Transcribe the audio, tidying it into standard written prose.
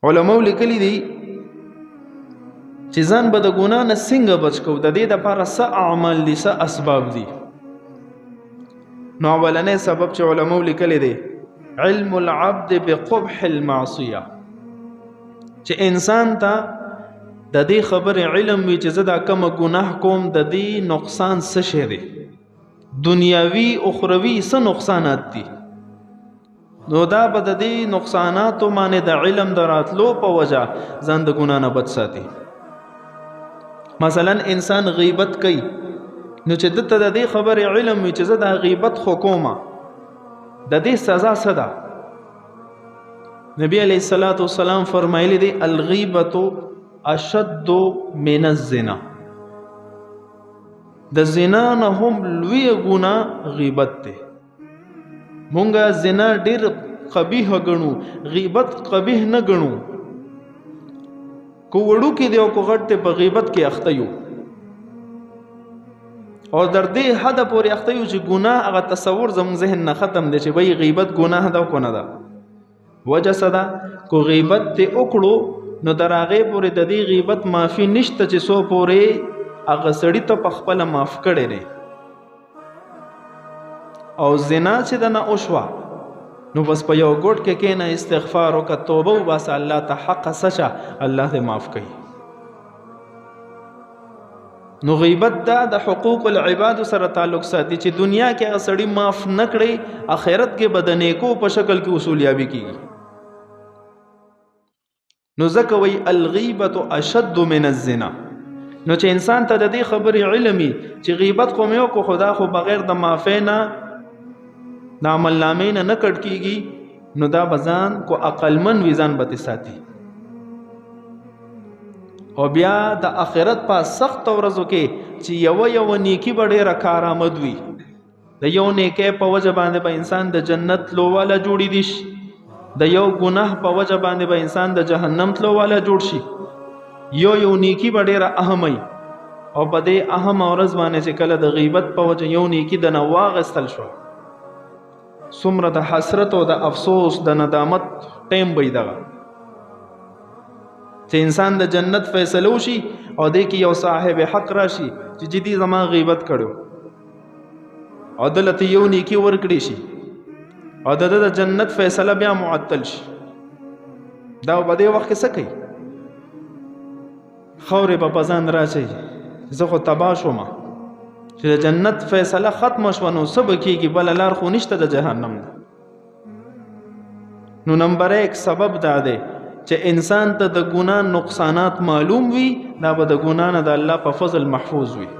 علماء لیکلي دي چې ځان به د ګناه نه څنګه بچ کو، د دې دپاره څه اعمال دي، څه اسباب دي. نو اولنی سبب چې علماء لیکلی دی علم العبد بقبح المعصیه، چې انسان ته د دې خبرې علم وي چې زه دا کومه ګناه کوم، د دې نقصان څه شی دی، دنیاوي اخروي څه نقصانات دي. نو دا به د دې نقصاناتو باندې د علم د راتلو په وجه ځان د ګناه نه بچ ساتي. مثلا انسان غیبت کوي، نو چې دته د دې خبرې علم وي چې زه دا غیبت خو کومه، د دې سزا څه ده؟ نبی علیه الصلاۃ والسلام فرمایلی دی الغیبة اشد من الزنا، د زنا نه هم لوی ګناه غیبت دی. مونږه زنا ډیر قبیح ګڼو، غیبت قبیح نه ګڼو. کو وړو کې دی او کو غټ په غیبت کې اخته یو، او در دې حد پورې اخته یو چې ګناه هغه تصور زموږ ذهن نه ختم دی چې وای غیبت ګناه ده او کو نه ده. وجه صدا کو غیبت ته وکړو نو در هغه پورې د دې غیبت معافي نشته چې سو پورې هغه سړی ته په خپل معاف کړي نه. او زنا چې د نه اوشوا نو بس په یو ګوټ کې کېنه استغفار او که توبه وباسه الله ته حق سچا الله دې معاف کوي. نو غیبت دا د حقوق العباد سره تعلق ساتي چې دنیا کې هغه سړی معاف نه کړي، آخرت کې به د نیکو په شکل کې اصولیابي کیږي. نو ځکه وی الغیبة اشد من الزنا. نو چې انسان ته د دې خبرې علمي چې غیبت خو مې وکړو خدا خو بغیر د معافی نه د عمل نامې نه کټ کیږي، نو دا بزان کو عقلمن وي ځان به ساتي. او بیا د آخرت په سخت ورځو کې چې یو نیکی به ډېره کارآمد وي، د یو نیکی په وجه باندې به انسان د جنت تلو والا جوړی دي شي، د یو ګناه په وجه باندې به انسان د جهنم تلو والا جوړ شي. یو نیکی به ډېره اهمه او په دې اهم ورځ باندې چې کله د غیبت په وجه یو نیکی د نه واغستل شو، څومره د حسرت او د افسوس د ندامت ټیم به دغه چې انسان د جنت فیصله وشي او دې کې یو صاحب حق راشي چې جدي زما غیبت کړو او دلته یو نیکی ورکړي شي او د جنت فیصله بیا معطل شي. دا په دې وخت کې څه کوي؟ خورې په پزان راشي زه خو تباه شوم چې د جنت فیصله ختم شوه، نو څه به کېږي؟ بله لار خو نشته د جهنم ده. نو نمبر 1 سبب دا دی چې انسان ته د ګناه نقصانات معلوم وي، دا به د ګناه نه د الله په فضل محفوظ وي.